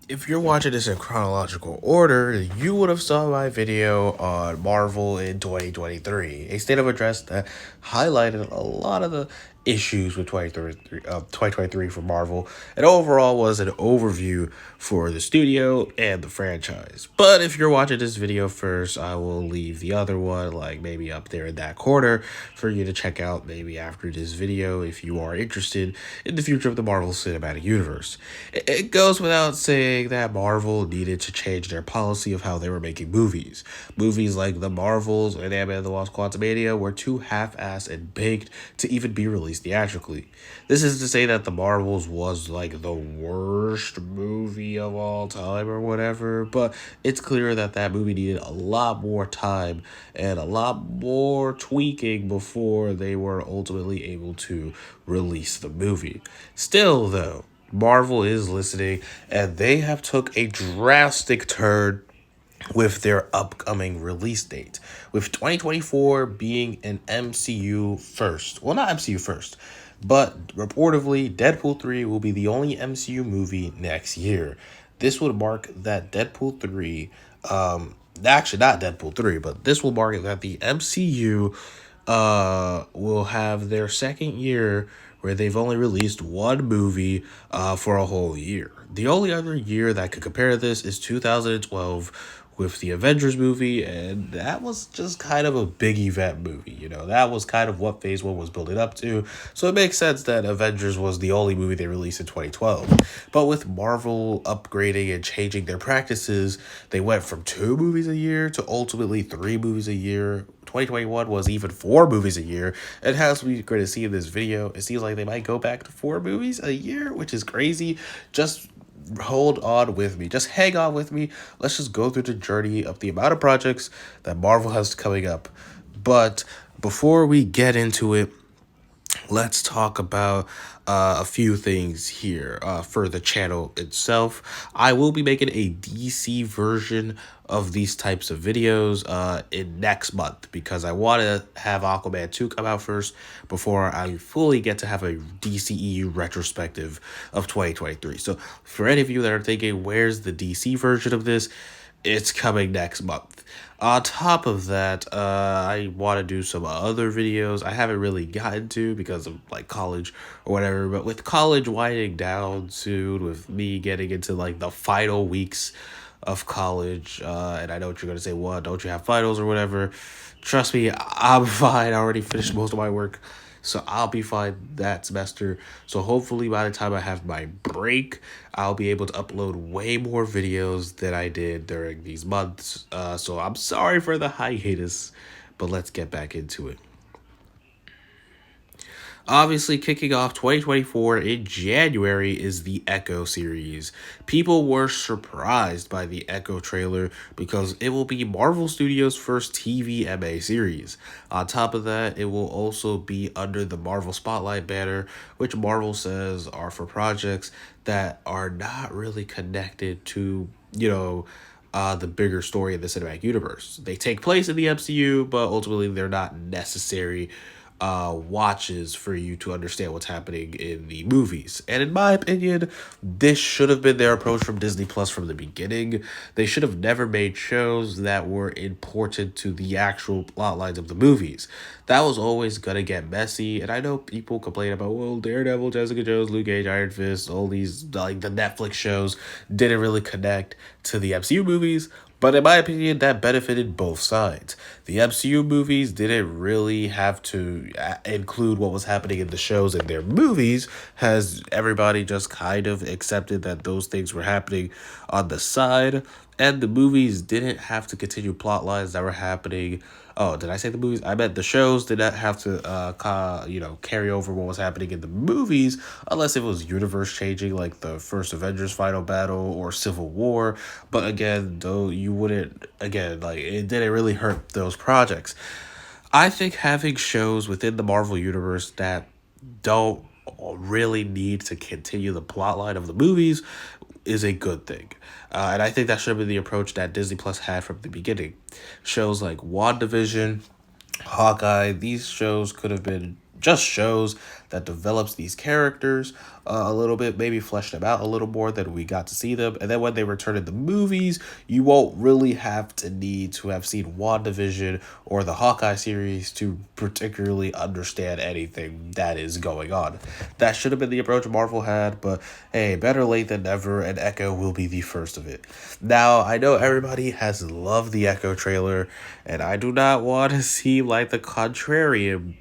If you're watching this in chronological order, you would have saw my video on Marvel in 2023, a state of address that highlighted a lot of the issues with 2023 for Marvel, and overall was an overview for the studio and the franchise. But if you're watching this video first, I will leave the other one, like maybe up there in that corner, for you to check out maybe after this video if you are interested in the future of the Marvel Cinematic Universe. It goes without saying that Marvel needed to change their policy of how they were making movies. Movies like The Marvels and Ant-Man and the Wasp: Quantumania were too half-assed and baked to even be released theatrically. This is to say that The Marvels was like the worst movie of all time or whatever, but it's clear that that movie needed a lot more time and a lot more tweaking before they were ultimately able to release the movie. Still, though, Marvel is listening, and they have took a drastic turn with their upcoming release date, with 2024 being an MCU first. Well, not MCU first, but reportedly, Deadpool 3 will be the only MCU movie next year. This would mark that Deadpool 3, actually not Deadpool 3, but this will mark that the MCU will have their second year where they've only released one movie for a whole year. The only other year that could compare this is 2012 with the Avengers movie, and that was just kind of a big event movie. You know, that was kind of what Phase 1 was building up to, so it makes sense that Avengers was the only movie they released in 2012. But with Marvel upgrading and changing their practices, they went from 2 movies a year to ultimately 3 movies a year. 2021 was even 4 movies a year, and as we're going to see in this video, it seems like they might go back to 4 movies a year, which is crazy. Just hold on with me. Just hang on with me. Let's just go through the journey of the amount of projects that Marvel has coming up. But before we get into it, let's talk about a few things here for the channel itself. I will be making a DC version of these types of videos in next month because I want to have Aquaman 2 come out first before I fully get to have a DCEU retrospective of 2023. So for any of you that are thinking, where's the DC version of this? It's coming next month. On top of that, I want to do some other videos I haven't really gotten to because of like college or whatever. But with college winding down soon, with me getting into like the final weeks of college, and I know what you're gonna say. What? Don't you have finals or whatever? Trust me, I'm fine. I already finished most of my work. So I'll be fine that semester. So hopefully by the time I have my break, I'll be able to upload way more videos than I did during these months. So I'm sorry for the hiatus, but let's get back into it. Obviously, kicking off 2024 in January is the Echo series. People were surprised by the Echo trailer because it will be Marvel Studios' first TVMA series. On top of that, it will also be under the Marvel Spotlight banner, which Marvel says are for projects that are not really connected to, the bigger story of the cinematic universe. They take place in the MCU, but ultimately they're not necessary watches for you to understand what's happening in the movies. And in my opinion, this should have been their approach from Disney Plus from the beginning. They should have never made shows that were important to the actual plot lines of the movies. That was always gonna get messy, and I know people complain about, well, Daredevil, Jessica Jones, Luke Cage, Iron Fist, all these like the Netflix shows didn't really connect to the MCU movies. But in my opinion, that benefited both sides. The MCU movies didn't really have to include what was happening in the shows in their movies, as everybody just kind of accepted that those things were happening on the side. And the movies didn't have to continue plot lines that were happening. Oh, did I say the movies? I meant the shows did not have to, carry over what was happening in the movies unless it was universe changing, like the first Avengers final battle or Civil War. But again, though, you wouldn't, again, like it didn't really hurt those projects. I think having shows within the Marvel universe that don't really need to continue the plot line of the movies is a good thing. And I think that should have been the approach that Disney Plus had from the beginning. Shows like WandaVision, Hawkeye, these shows could have been just shows that develops these characters a little bit, maybe flesh them out a little more than we got to see them. And then when they return in the movies, you won't really have to need to have seen WandaVision or the Hawkeye series to particularly understand anything that is going on. That should have been the approach Marvel had, but hey, better late than never, and Echo will be the first of it. Now, I know everybody has loved the Echo trailer, and I do not want to seem like the contrarian,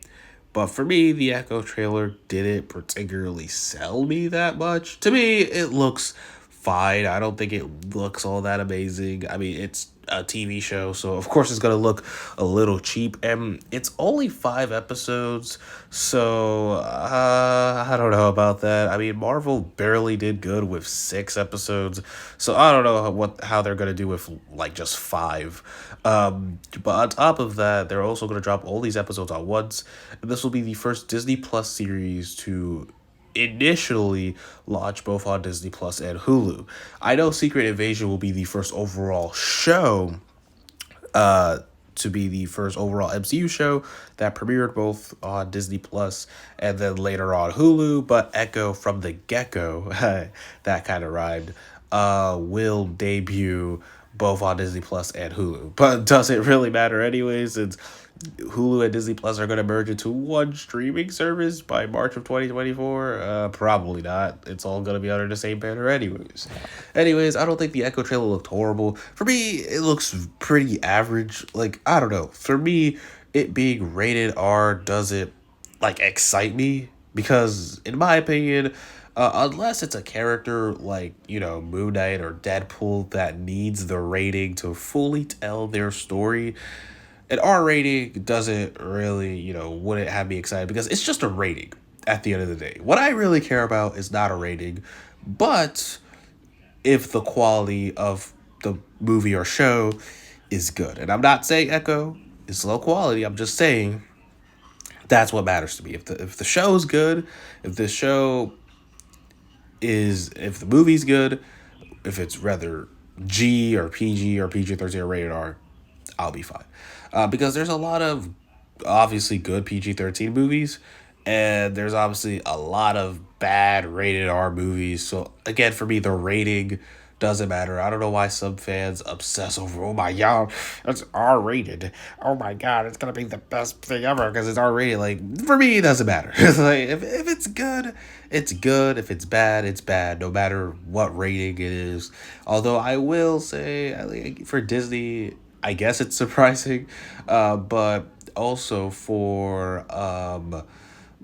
but for me, the Echo trailer didn't particularly sell me that much. To me, it looks fine. I don't think it looks all that amazing. I mean, it's a TV show, so of course it's gonna look a little cheap, and it's only 5 episodes, so I don't know about that. I mean, Marvel barely did good with 6 episodes, so I don't know how they're gonna do with like just 5. But on top of that, they're also gonna drop all these episodes at once, and this will be the first Disney Plus series to initially launch both on Disney Plus and Hulu. I know Secret Invasion will be the first overall show, to be the first overall MCU show that premiered both on Disney Plus and then later on Hulu, but Echo from the get-go, that kind of rhymed, will debut both on Disney Plus and Hulu. But does it really matter anyways, since Hulu and Disney Plus are going to merge into one streaming service by March of 2024? Probably not. It's all going to be under the same banner anyways. Anyways, I don't think the Echo trailer looked horrible. For me, it looks pretty average. Like, I don't know. For me, it being rated R doesn't, like, excite me. Because, in my opinion, unless it's a character like, Moon Knight or Deadpool that needs the rating to fully tell their story, an R rating doesn't really, wouldn't have me excited because it's just a rating at the end of the day. What I really care about is not a rating, but if the quality of the movie or show is good. And I'm not saying Echo is low quality, I'm just saying that's what matters to me. If the show is good, if the show if the movie's good, if it's rather G or PG or PG-13 or rated R, I'll be fine. Because there's a lot of obviously good PG-13 movies, and there's obviously a lot of bad rated R movies. So again, for me, the rating doesn't matter. I don't know why some fans obsess over, oh my god, it's R rated. Oh my god, it's gonna be the best thing ever because it's R rated. Like, for me, it doesn't matter. Like, if it's good, it's good. If it's bad, it's bad. No matter what rating it is. Although I will say, for Disney, I guess it's surprising, but also for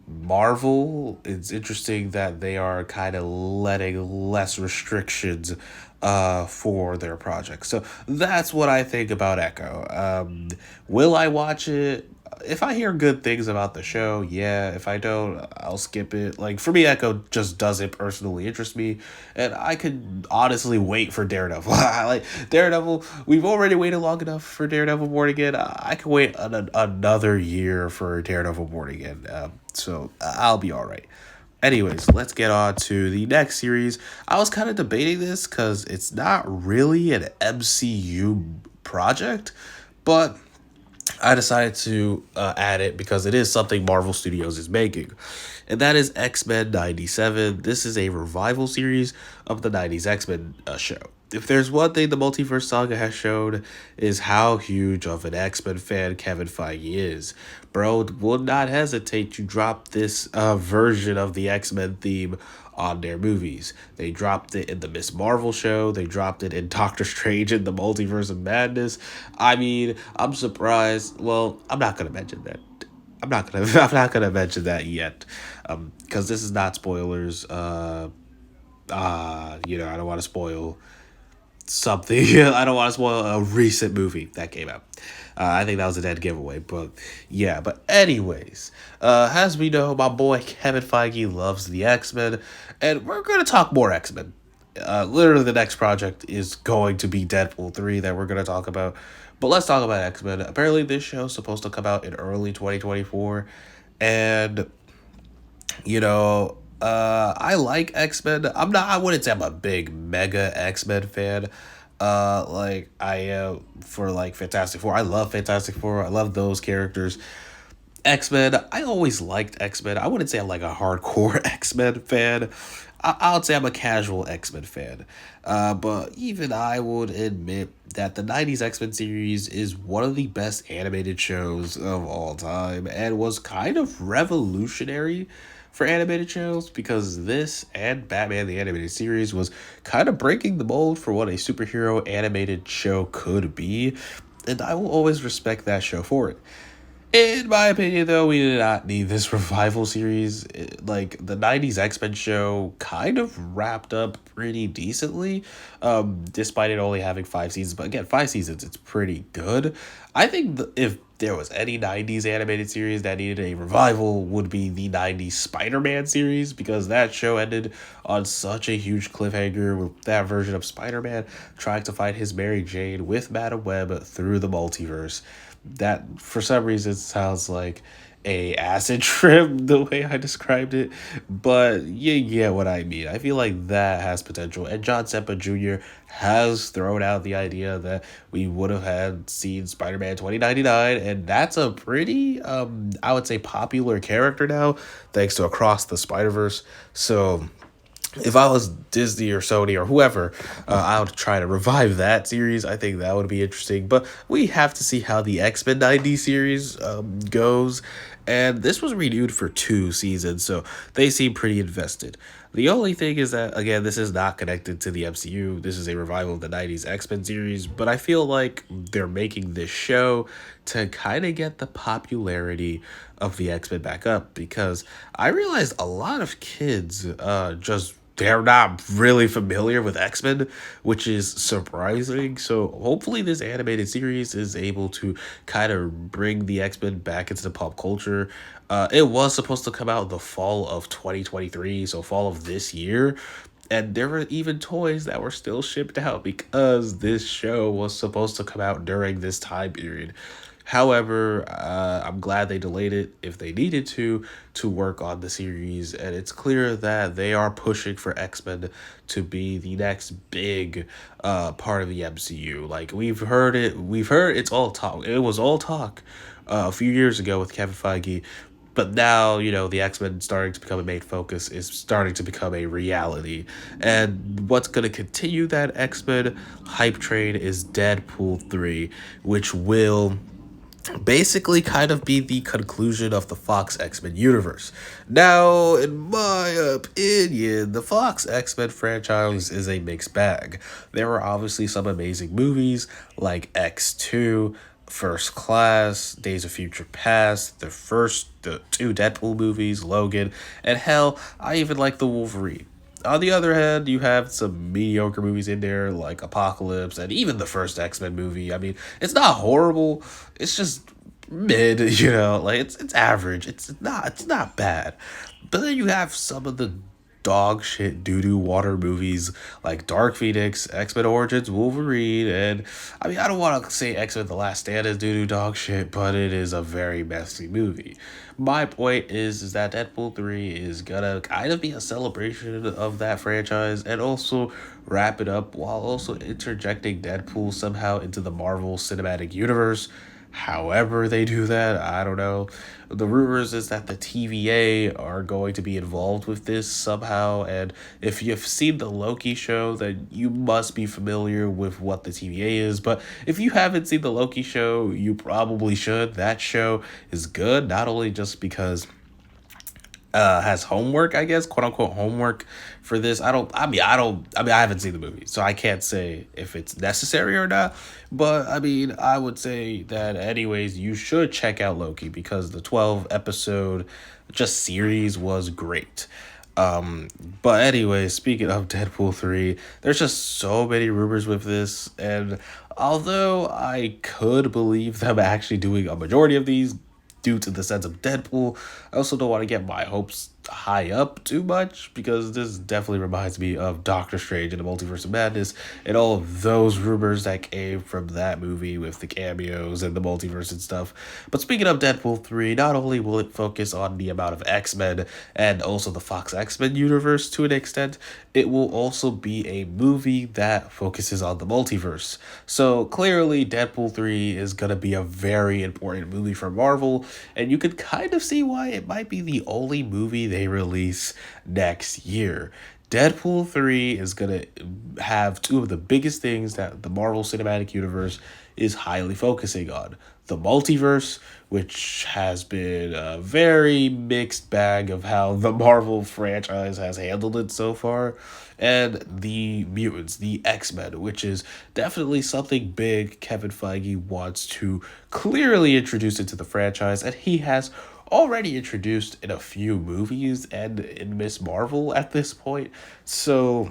Marvel, it's interesting that they are kind of letting less restrictions for their projects. So that's what I think about Echo. Will I watch it? If I hear good things about the show, yeah. If I don't, I'll skip it. Like, for me, Echo just doesn't personally interest me, and I could honestly wait for Daredevil. Like, Daredevil, we've already waited long enough for Daredevil Born Again. I could wait another year for Daredevil Born Again. So I'll be all right. Anyways, let's get on to the next series. I was kind of debating this because it's not really an MCU project, but I decided to add it because it is something Marvel Studios is making. And that is X-Men 97. This is a revival series of the 90s X-Men show. If there's one thing the Multiverse Saga has shown is how huge of an X-Men fan Kevin Feige is. Bro would not hesitate to drop this version of the X-Men theme on their movies. They dropped it in the Miss Marvel show. They dropped it in Doctor Strange in the Multiverse of Madness. I mean, I'm surprised. Well, I'm not gonna mention that. I'm not gonna mention that yet, because this is not spoilers. I don't want to spoil something. I don't want to spoil a recent movie that came out. I think that was a dead giveaway, but yeah. But anyways, as we know, my boy Kevin Feige loves the X-Men, and we're gonna talk more X-Men. Literally, the next project is going to be Deadpool 3 that we're gonna talk about. But let's talk about X-Men. Apparently, this show is supposed to come out in early 2024, and I like X-Men. I wouldn't say I'm a big mega X-Men fan. Like I am for like Fantastic Four. I love Fantastic Four. I love those characters. X-Men, I always liked X-Men. I wouldn't say I'm like a hardcore X-Men fan. I would say I'm a casual X-Men fan. But even I would admit that the 90s X-Men series is one of the best animated shows of all time and was kind of revolutionary for animated shows because this and Batman the Animated Series was kind of breaking the mold for what a superhero animated show could be. And I will always respect that show for it. In my opinion, though, we did not need this revival series. Like, the 90s X-Men show kind of wrapped up pretty decently, despite it only having 5 seasons. But again, 5 seasons, it's pretty good. I think if there was any 90s animated series that needed a revival, would be the 90s Spider-Man series, because that show ended on such a huge cliffhanger with that version of Spider-Man trying to find his Mary Jane with Madam Web through the multiverse. That for some reason sounds like a acid trip the way I described it, but you get what I mean. I feel like that has potential, and John Sempa Jr. has thrown out the idea that we would have had seen Spider-Man 2099, and that's a pretty I would say popular character now thanks to Across the Spider-Verse. So if I was Disney or Sony or whoever, I would try to revive that series. I think that would be interesting. But we have to see how the X-Men 90 series goes. And this was renewed for 2 seasons, so they seem pretty invested. The only thing is that, again, this is not connected to the MCU. This is a revival of the 90s X-Men series, but I feel like they're making this show to kind of get the popularity of the X-Men back up, because I realized a lot of kids just they're not really familiar with X-Men, which is surprising. So hopefully this animated series is able to kind of bring the X-Men back into the pop culture. It was supposed to come out the fall of 2023, so fall of this year. And there were even toys that were still shipped out because this show was supposed to come out during this time period. However, I'm glad they delayed it if they needed to work on the series, and it's clear that they are pushing for X-Men to be the next big part of the MCU. Like we've heard it's all talk. It was all talk a few years ago with Kevin Feige, but now, the X-Men starting to become a main focus is starting to become a reality. And what's going to continue that X-Men hype train is Deadpool 3, which will basically kind of be the conclusion of the Fox X-Men universe. Now, in my opinion, the Fox X-Men franchise is a mixed bag. There were obviously some amazing movies like X2, First Class, Days of Future Past, the two Deadpool movies, Logan, and hell, I even like the Wolverine. On the other hand, you have some mediocre movies in there like Apocalypse and even the first X-Men movie. I mean, it's not horrible. It's just mid, like it's average. It's not bad. But then you have some of the dog shit doo doo water movies like Dark Phoenix, X-Men Origins, Wolverine, and I mean I don't want to say X-Men The Last Stand is doo doo dog shit, but it is a very messy movie. My point is that Deadpool 3 is gonna kind of be a celebration of that franchise and also wrap it up while also interjecting Deadpool somehow into the Marvel Cinematic Universe. However they do that, I don't know. The rumors is that the TVA are going to be involved with this somehow, and if you've seen the Loki show, then you must be familiar with what the TVA is. But if you haven't seen the Loki show, you probably should. That show is good, not only just because has homework, I guess, quote unquote homework for this. I haven't seen the movie, so I can't say if it's necessary or not. But I mean, I would say that anyways, you should check out Loki because the 12 episode just series was great. But anyway, speaking of Deadpool 3, there's just so many rumors with this, and although I could believe them actually doing a majority of these due to the sense of Deadpool, I also don't want to get my hopes high up too much, because this definitely reminds me of Doctor Strange and the Multiverse of Madness and all of those rumors that came from that movie with the cameos and the multiverse and stuff. But speaking of Deadpool 3, not only will it focus on the amount of X-Men and also the Fox X-Men universe to an extent, it will also be a movie that focuses on the multiverse. So clearly Deadpool 3 is going to be a very important movie for Marvel, and you could kind of see why it might be the only movie they release next year. Deadpool 3 is going to have two of the biggest things that the Marvel Cinematic Universe is highly focusing on: the multiverse, which has been a very mixed bag of how the Marvel franchise has handled it so far, and the mutants, the X-Men, which is definitely something big Kevin Feige wants to clearly introduce into the franchise, and he has already introduced in a few movies and in Miss Marvel at this point. So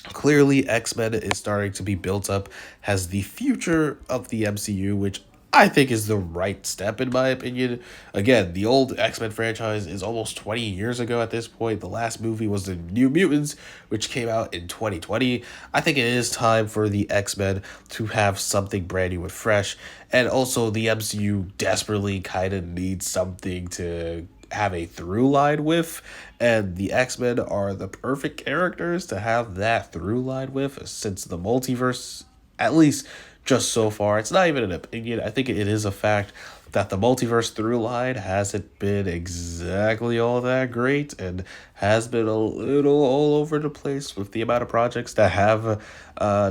clearly X-Men is starting to be built up as the future of the MCU, which I think is the right step in my opinion. Again, the old X-Men franchise is almost 20 years ago at this point. The last movie was the New Mutants, which came out in 2020. I think it is time for the X-Men to have something brand new and fresh. And also the MCU desperately kind of needs something to have a through line with, and the X-Men are the perfect characters to have that through line with, since the multiverse, at least just so far, it's not even an opinion, I think it is a fact that the multiverse through line hasn't been exactly all that great, and has been a little all over the place with the amount of projects that have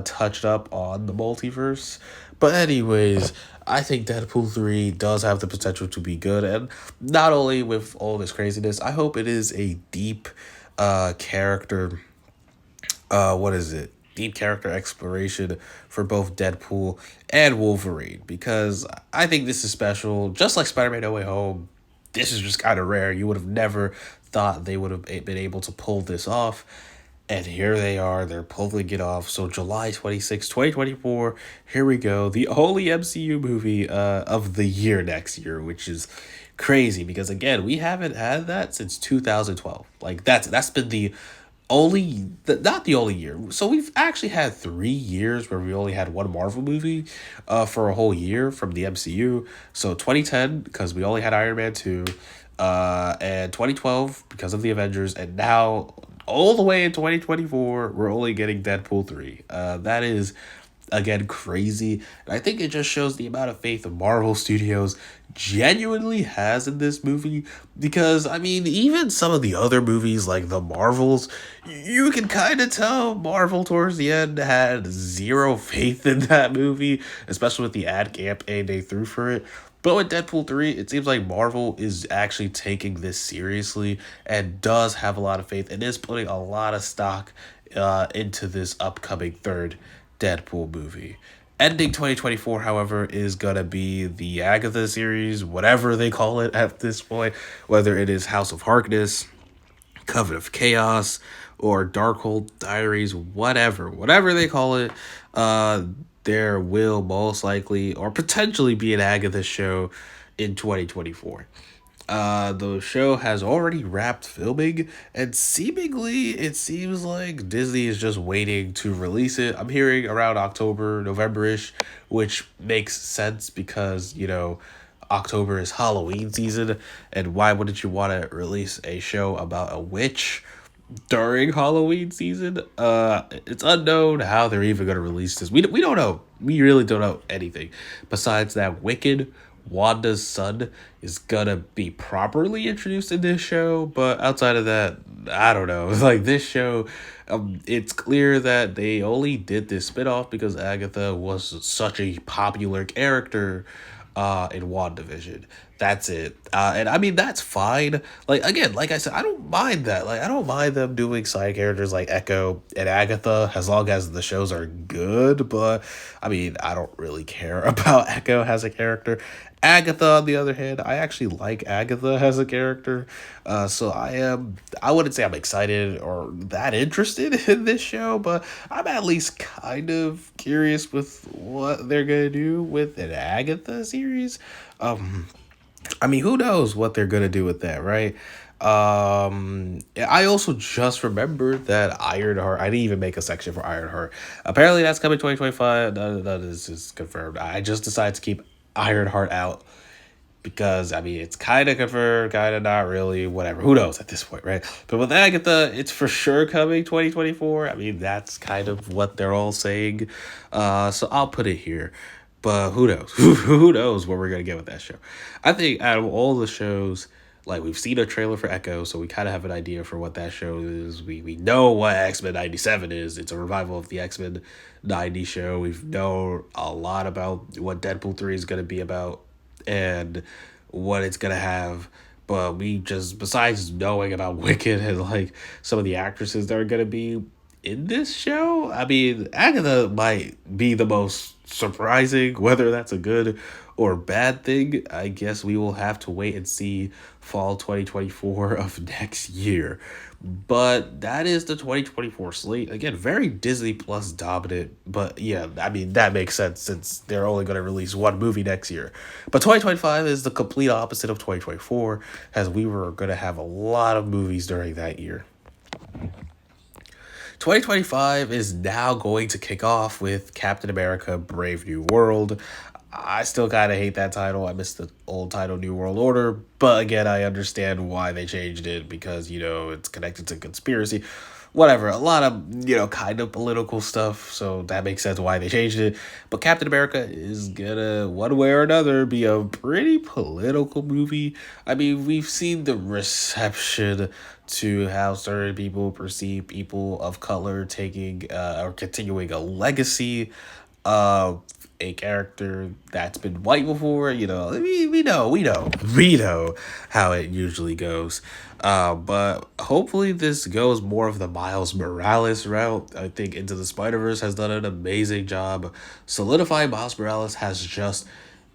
touched up on the multiverse. But anyways, I think Deadpool 3 does have the potential to be good, and not only with all this craziness, I hope it is a deep character what is it? Deep character exploration for both Deadpool and Wolverine, because I think this is special. Just like Spider-Man No Way Home, this is just kind of rare. You would have never thought they would have been able to pull this off. And here they are, they're pulling it off. So July 26, 2024, here we go. The only MCU movie of the year next year, which is crazy because again, we haven't had that since 2012. Like that's been the not the only year. So we've actually had 3 years where we only had one Marvel movie for a whole year from the MCU. So 2010, because we only had Iron Man 2, and 2012 because of the Avengers, and now all the way in 2024 we're only getting Deadpool 3. That is again crazy, and I think it just shows the amount of faith Marvel Studios genuinely has in this movie, because I mean, even some of the other movies like the Marvels, you can kind of tell Marvel towards the end had zero faith in that movie, especially with the ad campaign they threw for it. But with Deadpool 3, it seems like Marvel is actually taking this seriously and does have a lot of faith and is putting a lot of stock into this upcoming third Deadpool movie. Ending 2024, however, is going to be the Agatha series, whatever they call it at this point, whether it is House of Harkness, Coven of Chaos, or Darkhold Diaries, whatever they call it, there will most likely or potentially be an Agatha show in 2024. The show has already wrapped filming, and seemingly it seems like Disney is just waiting to release it. I'm hearing around October, November-ish, which makes sense because, you know, October is Halloween season, and why wouldn't you want to release a show about a witch during Halloween season? It's unknown how they're even going to release this. We don't know. We really don't know anything besides that Wicked, Wanda's son, is gonna be properly introduced in this show, but outside of that, I don't know. Like this show, it's clear that they only did this spinoff because Agatha was such a popular character in WandaVision. That's it. And I mean, that's fine. Like, again, like I said, I don't mind that. Like, I don't mind them doing side characters like Echo and Agatha as long as the shows are good. But, I mean, I don't really care about Echo as a character. Agatha, on the other hand, I actually like Agatha as a character. So I wouldn't say I'm excited or that interested in this show, but I'm at least kind of curious with what they're going to do with an Agatha series. I mean, who knows what they're going to do with that, right? I also just remembered that Ironheart. I didn't even make a section for Ironheart. Apparently, that's coming 2025. That is just confirmed. I just decided to keep Ironheart out because I mean it's kind of confirmed, kind of not really. Whatever. Who knows at this point, right? But with Agatha, it's for sure coming 2024. I mean that's kind of what they're all saying. So I'll put it here. But who knows? Who knows what we're gonna get with that show? I think out of all the shows, like we've seen a trailer for Echo, so we kind of have an idea for what that show is. We know what X-Men 97 is. It's a revival of the X-Men 90 show. We've known a lot about what Deadpool 3 is gonna be about and what it's gonna have. But we just, besides knowing about Wicked and like some of the actresses that are gonna be in this show, I mean, Agatha might be the most surprising. Whether that's a good or bad thing, I guess we will have to wait and see fall 2024 of next year. But that is the 2024 slate. Again, very Disney Plus dominant. But yeah, I mean, that makes sense since they're only going to release one movie next year. But 2025 is the complete opposite of 2024, as we were going to have a lot of movies during that year. 2025 is now going to kick off with Captain America Brave New World. I still kind of hate that title. I miss the old title, New World Order. But again, I understand why they changed it because, it's connected to conspiracy. Whatever. A lot of, kind of political stuff. So that makes sense why they changed it. But Captain America is gonna, one way or another, be a pretty political movie. I mean, we've seen the reception to how certain people perceive people of color taking or continuing a legacy of a character that's been white before. We know how it usually goes. But hopefully this goes more of the Miles Morales route. I think Into the Spider-Verse has done an amazing job solidifying Miles Morales has just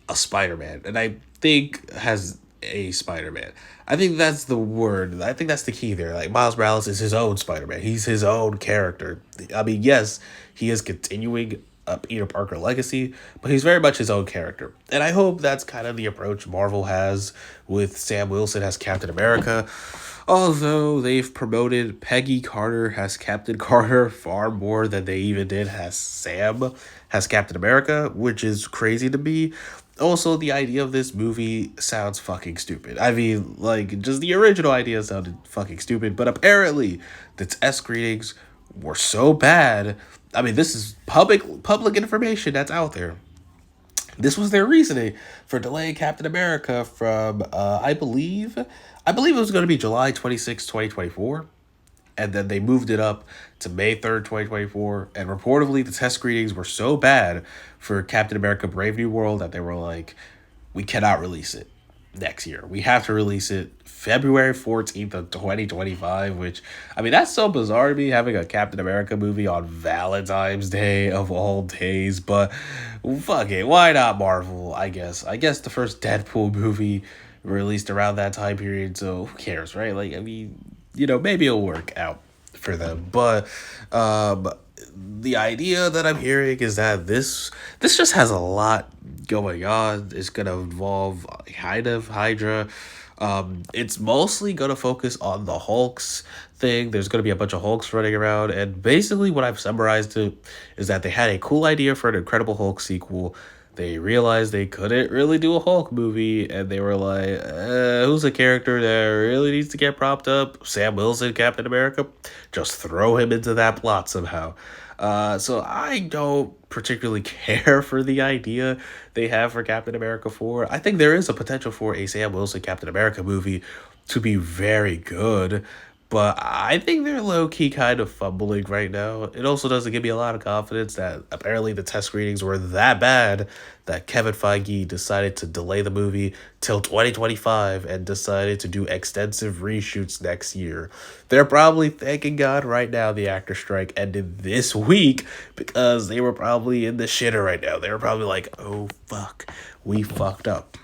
a Spider-Man, and I think has a Spider-Man. I think that's the word. I think that's the key there. Like Miles Morales is his own Spider-Man. He's his own character. I mean, yes, he is continuing a Peter Parker legacy, but he's very much his own character. And I hope that's kind of the approach Marvel has with Sam Wilson as Captain America. Although they've promoted Peggy Carter as Captain Carter far more than they even did as Sam as Captain America, which is crazy to me. Also, the idea of this movie sounds fucking stupid. I mean, like, just the original idea sounded fucking stupid, but apparently the test screenings were so bad. I mean, this is public information that's out there. This was their reasoning for delaying Captain America from, I believe it was going to be July 26, 2024. And then they moved it up to May 3rd, 2024. And reportedly, the test screenings were so bad for Captain America Brave New World that they were like, we cannot release it next year. We have to release it February 14th of 2025, which, I mean, that's so bizarre to me, having a Captain America movie on Valentine's Day of all days. But fuck it, why not Marvel, I guess. I guess the first Deadpool movie released around that time period, so who cares, right? Like, I mean, maybe it'll work out for them. But the idea that I'm hearing is that this just has a lot going on. It's gonna involve kind of Hydra. It's mostly gonna focus on the Hulks thing. There's gonna be a bunch of Hulks running around, and basically what I've summarized it is that they had a cool idea for an Incredible Hulk sequel. They realized they couldn't really do a Hulk movie, and they were like, who's a character that really needs to get propped up? Sam Wilson, Captain America? Just throw him into that plot somehow. So I don't particularly care for the idea they have for Captain America 4. I think there is a potential for a Sam Wilson Captain America movie to be very good, but I think they're low-key kind of fumbling right now. It also doesn't give me a lot of confidence that apparently the test screenings were that bad that Kevin Feige decided to delay the movie till 2025 and decided to do extensive reshoots next year. They're probably thanking God right now the actor strike ended this week because they were probably in the shitter right now. They were probably like, oh, fuck, we fucked up.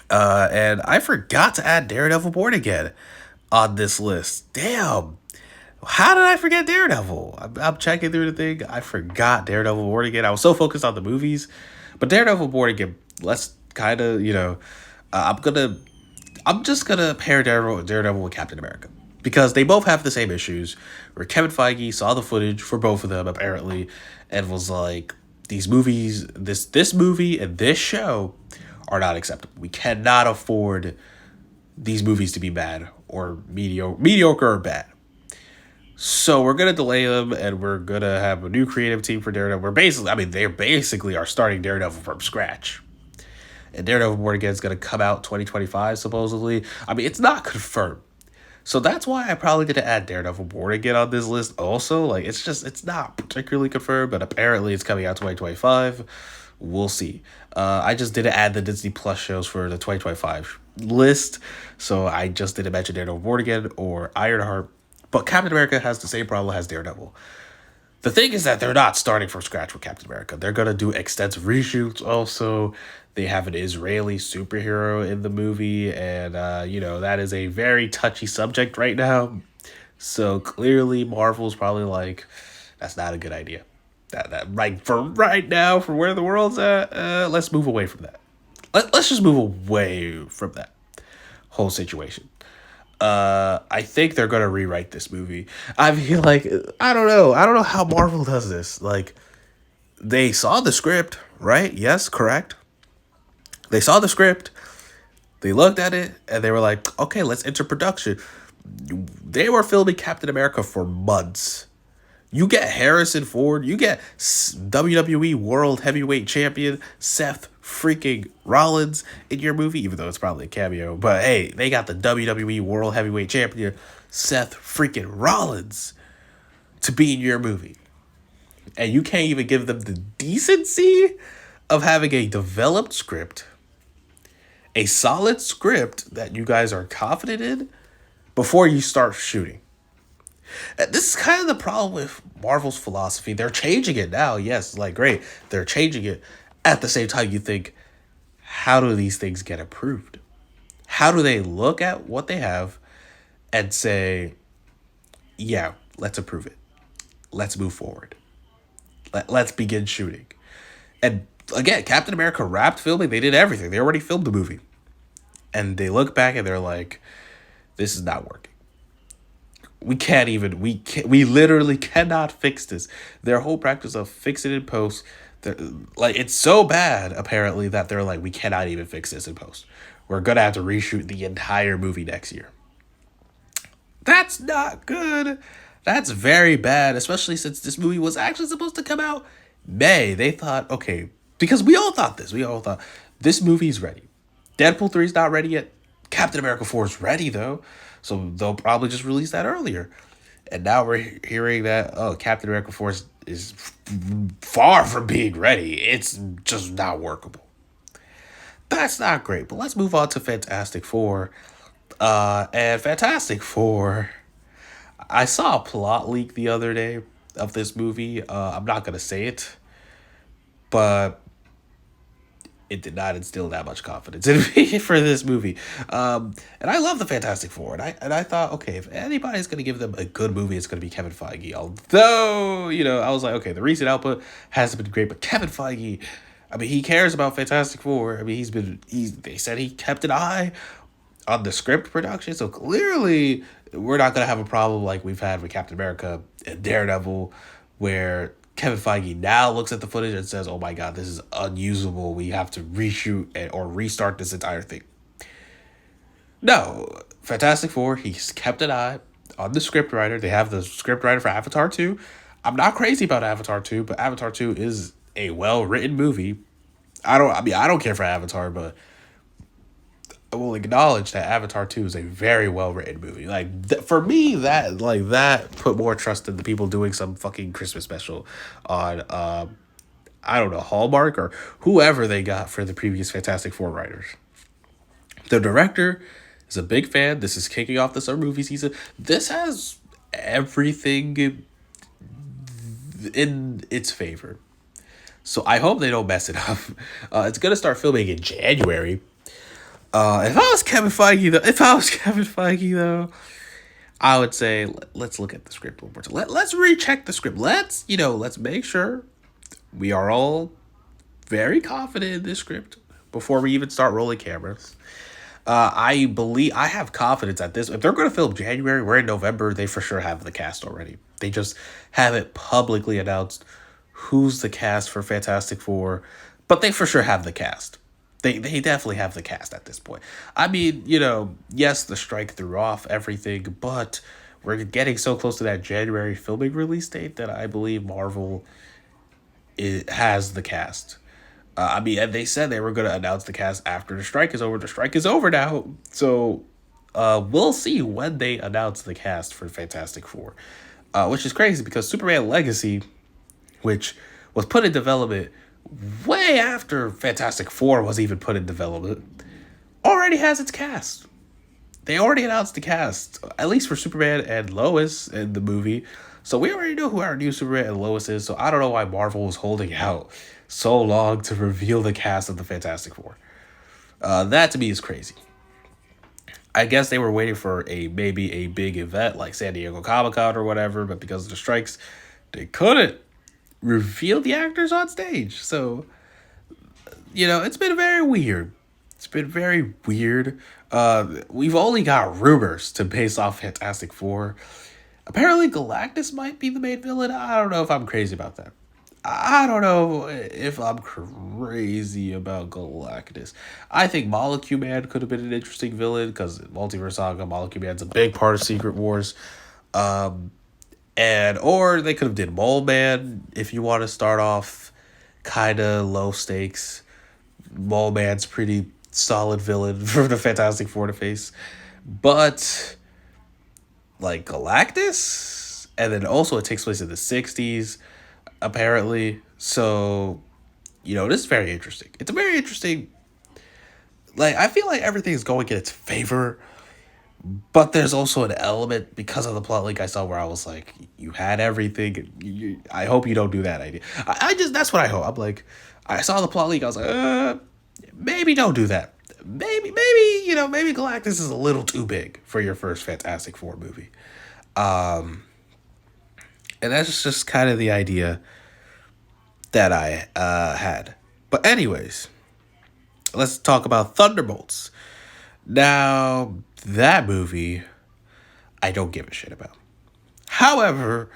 And I forgot to add Daredevil Born Again on this list. Damn. How did I forget Daredevil? I'm checking through the thing. I forgot Daredevil Born Again. I was so focused on the movies. But Daredevil Born Again, let's kind of, I'm going to... I'm just gonna pair Daredevil with Captain America because they both have the same issues. Where Kevin Feige saw the footage for both of them apparently, and was like, "These movies, this movie and this show, are not acceptable. We cannot afford these movies to be bad or mediocre or bad. So we're gonna delay them, and we're gonna have a new creative team for Daredevil. They basically are starting Daredevil from scratch." And Daredevil Born Again is going to come out 2025, supposedly. I mean, it's not confirmed. So that's why I probably didn't add Daredevil Born Again on this list also. Like, it's not particularly confirmed, but apparently it's coming out 2025. We'll see. I just didn't add the Disney Plus shows for the 2025 list. So I just didn't mention Daredevil Born Again or Ironheart. But Captain America has the same problem as Daredevil. The thing is that they're not starting from scratch with Captain America. They're going to do extensive reshoots also. They have an Israeli superhero in the movie, and, that is a very touchy subject right now. So clearly Marvel's probably like, that's not a good idea. That right for right now, for where the world's at, let's move away from that. Let's just move away from that whole situation. I think they're gonna rewrite this movie. I feel like I don't know. I don't know how Marvel does this. Like, they saw the script, right? Yes, correct. They saw the script. They looked at it and they were like, "Okay, let's enter production." They were filming Captain America for months. You get Harrison Ford. You get WWE World Heavyweight Champion Seth freaking Rollins in your movie, even though it's probably a cameo. But hey, they got the WWE World Heavyweight Champion Seth freaking Rollins to be in your movie. And you can't even give them the decency of having a developed script, a solid script that you guys are confident in before you start shooting. This is kind of the problem with Marvel's philosophy. They're changing it now. Yes, like, great. They're changing it. At the same time, you think, how do these things get approved? How do they look at what they have and say, yeah, let's approve it. Let's move forward. Let's begin shooting. And again, Captain America wrapped filming. They did everything. They already filmed the movie. And they look back and they're like, this is not working. We literally cannot fix this. Their whole practice of fix it in post, like, it's so bad apparently that they're like, we cannot even fix this in post. We're gonna have to reshoot the entire movie next year. That's not good. That's very bad, especially since this movie was actually supposed to come out May. They thought, okay, because we all thought this. We all thought this movie's ready. Deadpool 3 is not ready yet. Captain America 4 is ready though. So they'll probably just release that earlier. And now we're hearing that, Captain America 4 is far from being ready. It's just not workable. That's not great. But let's move on to Fantastic Four. And Fantastic Four, I saw a plot leak the other day of this movie. I'm not going to say it, but it did not instill that much confidence in me for this movie. And I love the Fantastic Four. And I thought, okay, if anybody's going to give them a good movie, it's going to be Kevin Feige. Although, I was like, okay, the recent output hasn't been great, but Kevin Feige, I mean, he cares about Fantastic Four. I mean, they said he kept an eye on the script production. So clearly we're not going to have a problem like we've had with Captain America and Daredevil, where Kevin Feige now looks at the footage and says, oh my God, this is unusable. We have to reshoot or restart this entire thing. No, Fantastic Four, he's kept an eye on the scriptwriter. They have the scriptwriter for Avatar 2. I'm not crazy about Avatar 2, but Avatar 2 is a well-written movie. I don't care for Avatar, but I will acknowledge that Avatar 2 is a very well-written movie. Like, for me, that put more trust in the people doing some fucking Christmas special on, I don't know, Hallmark or whoever they got for the previous Fantastic Four writers. The director is a big fan. This is kicking off the summer movie season. This has everything in its favor. So I hope they don't mess it up. It's going to start filming in January. If I was Kevin Feige though, I would say, let's look at the script one more time. Let's recheck the script. Let's make sure we are all very confident in this script before we even start rolling cameras. I have confidence at this. If they're going to film January, we're in November. They for sure have the cast already. They just haven't publicly announced who's the cast for Fantastic Four, but they for sure have the cast. They definitely have the cast at this point. I mean, yes, the strike threw off everything, but we're getting so close to that January filming release date that I believe Marvel has the cast. I mean, and they said they were going to announce the cast after the strike is over. The strike is over now, so we'll see when they announce the cast for Fantastic Four, which is crazy because Superman Legacy, which was put in development way after Fantastic Four was even put in development, already has its cast. They already announced the cast, at least for Superman and Lois in the movie. So we already know who our new Superman and Lois is. So I don't know why Marvel was holding out so long to reveal the cast of the Fantastic Four. That to me is crazy. I guess they were waiting for maybe a big event like San Diego Comic-Con or whatever, but because of the strikes, they couldn't reveal the actors on stage. So, it's been very weird. It's been very weird. We've only got rumors to base off Fantastic Four. Apparently, Galactus might be the main villain. I don't know if I'm crazy about that. I don't know if I'm crazy about Galactus. I think Molecule Man could have been an interesting villain because Multiverse Saga, Molecule Man's a big part of Secret Wars. Or they could have did Mole Man if you want to start off kind of low stakes. Mole Man's pretty solid villain for the Fantastic Four to face. But like Galactus, and then also it takes place in the 60s apparently. So, this is very interesting. It's a very interesting, like, I feel like everything's going in its favor, but there's also an element because of the plot link I saw where I was like, you had everything. I hope you don't do that idea. That's what I hope. I'm like, I saw the plot link. I was like, maybe don't do that. Maybe, maybe Galactus is a little too big for your first Fantastic Four movie. And that's just kind of the idea that I had. But anyways, let's talk about Thunderbolts. Now, that movie, I don't give a shit about. However,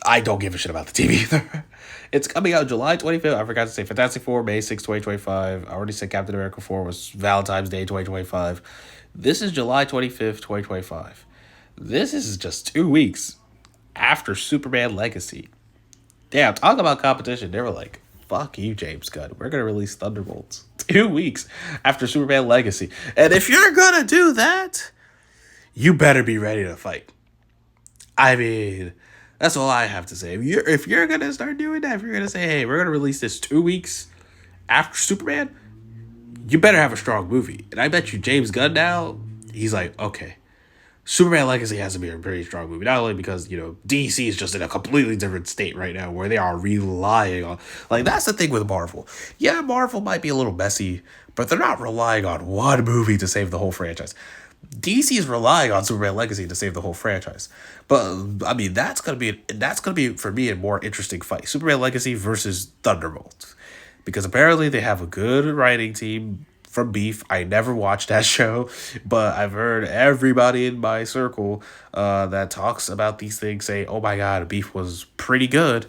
I don't give a shit about the team either. It's coming out July 25th. I forgot to say Fantastic Four, May 6, 2025. I already said Captain America 4 was Valentine's Day 2025. This is July 25th, 2025. This is just 2 weeks after Superman Legacy. Damn, talk about competition. They were like, fuck you, James Gunn. We're going to release Thunderbolts 2 weeks after Superman Legacy. And if you're going to do that, you better be ready to fight. I mean, that's all I have to say. If you're going to start doing that, if you're going to say, hey, we're going to release this 2 weeks after Superman, you better have a strong movie. And I bet you James Gunn now, he's like, okay, Superman Legacy has to be a pretty strong movie. Not only because, DC is just in a completely different state right now where they are relying on... Like, that's the thing with Marvel. Yeah, Marvel might be a little messy, but they're not relying on one movie to save the whole franchise. DC is relying on Superman Legacy to save the whole franchise. But, I mean, that's gonna be, for me, a more interesting fight. Superman Legacy versus Thunderbolts. Because apparently they have a good writing team from Beef. I never watched that show, but I've heard everybody in my circle that talks about these things say, oh my god, Beef was pretty good.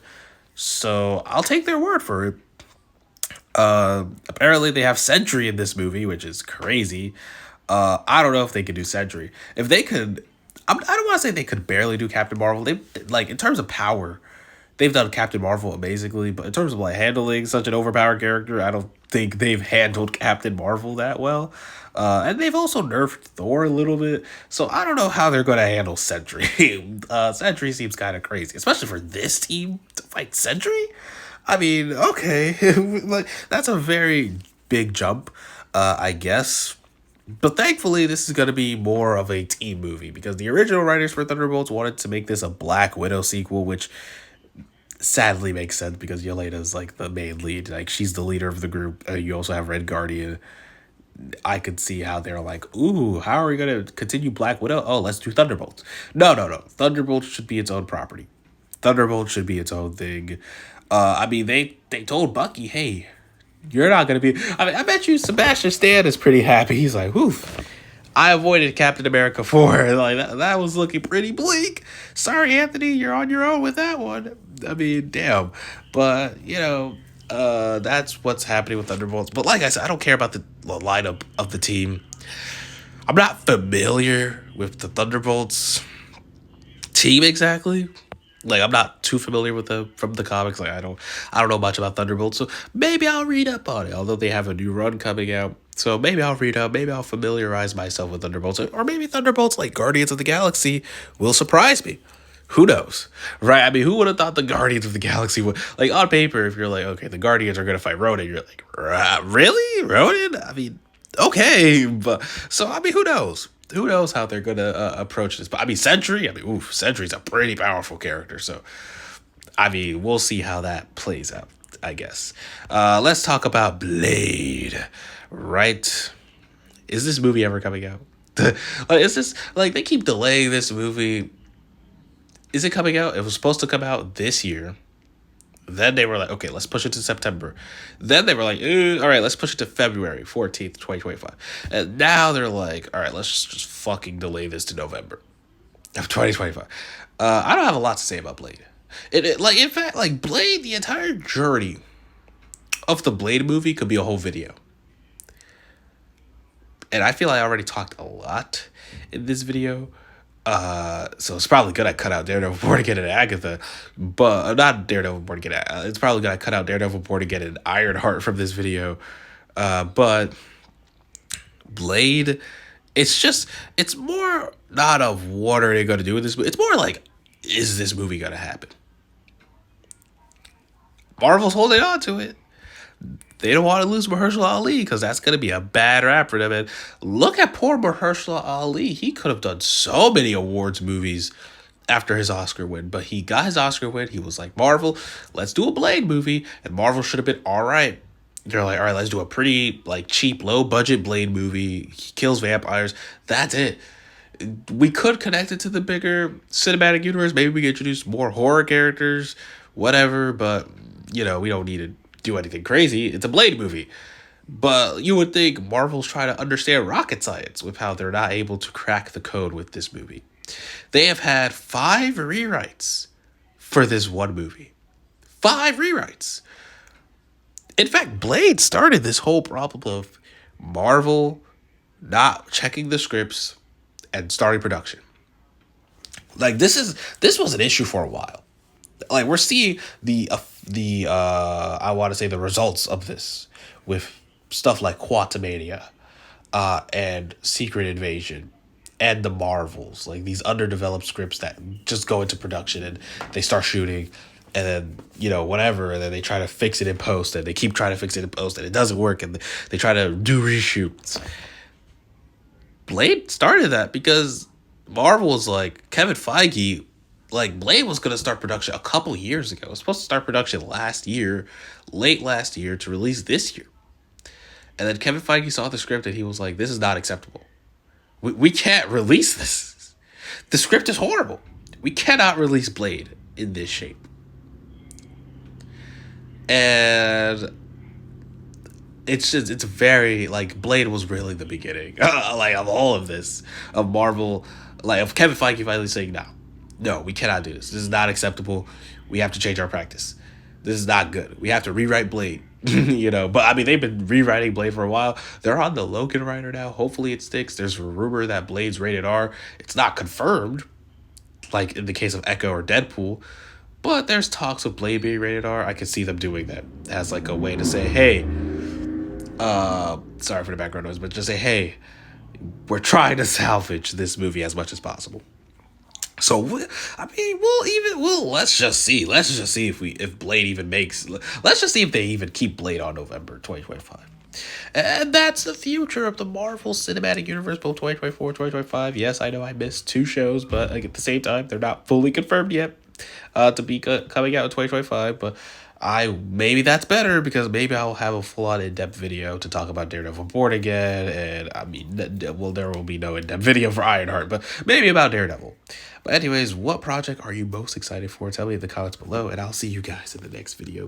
So I'll take their word for it. Apparently they have Sentry in this movie, which is crazy. I don't know if they could do Sentry. If they could, I don't want to say they could barely do Captain Marvel. They, like, in terms of power, they've done Captain Marvel amazingly, but in terms of like handling such an overpowered character, I don't think they've handled Captain Marvel that well. And they've also nerfed Thor a little bit, so I don't know how they're going to handle Sentry. Sentry seems kind of crazy, especially for this team to fight Sentry. I mean, okay, like that's a very big jump, I guess. But thankfully, this is going to be more of a team movie because the original writers for Thunderbolts wanted to make this a Black Widow sequel, which sadly makes sense because Yelena's like the main lead. Like, she's the leader of the group. You also have Red Guardian. I could see how they're like, ooh, how are we going to continue Black Widow? Oh, let's do Thunderbolts. No. Thunderbolts should be its own property. Thunderbolts should be its own thing. I mean, they told Bucky, hey, You're not gonna be. I mean, I bet you Sebastian Stan is pretty happy. He's like, "Oof, I avoided Captain America 4. Like that was looking pretty bleak. Sorry, Anthony, you're on your own with that one. I mean, damn. But that's what's happening with Thunderbolts. But like I said, I don't care about the lineup of the team. I'm not familiar with the Thunderbolts team exactly. Like I'm not too familiar with them from the comics. Like I don't know much about Thunderbolts. So maybe I'll read up on it. Although they have a new run coming out, so maybe I'll read up. Maybe I'll familiarize myself with Thunderbolts, or maybe Thunderbolts like Guardians of the Galaxy will surprise me. Who knows, right? I mean, who would have thought the Guardians of the Galaxy would, like, on paper? If you're like, okay, the Guardians are gonna fight Ronan, you're like, really, Ronan? I mean, okay, but so I mean, who knows? Who knows how they're gonna approach this? But I mean, Sentry. I mean, Sentry's a pretty powerful character. So I mean, we'll see how that plays out, I guess. Let's talk about Blade. Right? Is this movie ever coming out? Like, is this like they keep delaying this movie? Is it coming out? It was supposed to come out this year. Then they were like, okay, let's push it to September. Then they were like, all right, let's push it to February 14th, 2025. And now they're like, all right, let's just fucking delay this to November of 2025. I don't have a lot to say about Blade. Like, in fact, like, Blade, the entire journey of the Blade movie could be a whole video. And I feel I already talked a lot in this video. So it's probably good I cut out Daredevil Born to get an Agatha, but not Daredevil Born to get it's probably good I cut out Daredevil Born to get an Ironheart from this video. But Blade, it's more not of what are they going to do with this movie. It's more like, is this movie going to happen? Marvel's holding on to it. They don't want to lose Mahershala Ali because that's going to be a bad rap for them. And look at poor Mahershala Ali. He could have done so many awards movies after his Oscar win, but he got his Oscar win. He was like, Marvel, let's do a Blade movie. And Marvel should have been all right. They're like, all right, let's do a pretty like cheap, low budget Blade movie. He kills vampires. That's it. We could connect it to the bigger cinematic universe. Maybe we could introduce more horror characters, whatever. But, we don't need to do anything crazy. It's a Blade movie. But you would think Marvel's trying to understand rocket science with how they're not able to crack the code with this movie. They have had 5 rewrites for this one movie. 5 rewrites. In fact, Blade started this whole problem of Marvel not checking the scripts and starting production. Like, this was an issue for a while. Like, we're seeing the I want to say the results of this with stuff like Quantumania, and Secret Invasion, and the Marvels, like these underdeveloped scripts that just go into production and they start shooting, and then whatever, and then they try to fix it in post, and they keep trying to fix it in post, and it doesn't work, and they try to do reshoots. Blade started that because Marvel was like, Kevin Feige, like, Blade was going to start production a couple years ago. It was supposed to start production late last year to release this year. And then Kevin Feige saw the script and he was like, this is not acceptable. We can't release this. The script is horrible. We cannot release Blade in this shape. And it's very, like, Blade was really the beginning, like, of all of this, of Marvel, like, of Kevin Feige finally saying, no, we cannot do this. This is not acceptable. We have to change our practice. This is not good. We have to rewrite Blade, But, I mean, they've been rewriting Blade for a while. They're on the Logan writer now. Hopefully it sticks. There's a rumor that Blade's rated R. It's not confirmed, like in the case of Echo or Deadpool. But there's talks of Blade being rated R. I could see them doing that as, like, a way to say, hey, sorry for the background noise, but just say, hey, we're trying to salvage this movie as much as possible. So, I mean, let's just see. Let's just see if Blade even makes. Let's just see if they even keep Blade on November 2025. And that's the future of the Marvel Cinematic Universe, both 2024 2025. Yes, I know I missed 2 shows, but like, at the same time, they're not fully confirmed yet to be coming out in 2025. But maybe that's better, because maybe I'll have a full-on in-depth video to talk about Daredevil Born Again, and I mean, there will be no in-depth video for Ironheart, but maybe about Daredevil. But anyways, what project are you most excited for? Tell me in the comments below, and I'll see you guys in the next video.